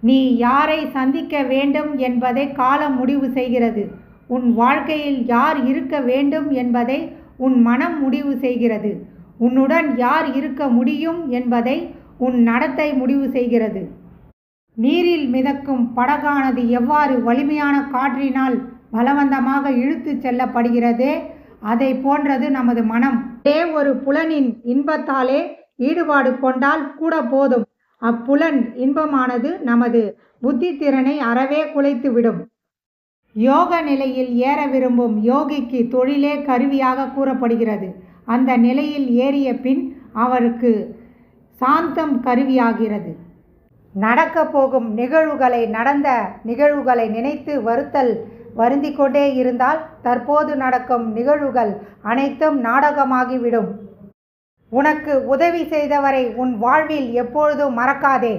நீ யாரை சந்திக்க வேண்டும் என்பதை காலம் முடிவு செய்கிறது. உன் வாழ்க்கையில் யார் இருக்க வேண்டும் என்பதை உன் மனம் முடிவு செய்கிறது. உன்னுடன் யார் இருக்க முடியும் என்பதை உன் நடத்தை முடிவு செய்கிறது. நீரில் மிதக்கும் படகானது எவ்வாறு வலிமையான காற்றினால் பலவந்தமாக இழுத்துச் செல்லப்படுகிறதே அதை போன்றது நமது மனம். ஒரே ஒரு புலனின் இன்பத்தாலே ஈடுபாடு கொண்டால் கூட போதும். அப்புலன் இன்பமானது நமது புத்தி திறனை அறவே குலைத்துவிடும். யோக நிலையில் ஏற விரும்பும் யோகிக்கு தொழிலே கருவியாக கூறப்படுகிறது. அந்த நிலையில் ஏறிய பின் அவருக்கு சாந்தம் கருவியாகிறது. நடக்கப் போகும் நடந்த நிகழ்வுகளை நினைத்து வருந்திக் கொண்டே இருந்தால் தற்போது நடக்கும் நிகழ்வுகள் அனைத்தும் நாடகமாகிவிடும். உனக்கு உதவி செய்தவரை உன் வாழ்வில் எப்பொழுதும் மறக்காதே.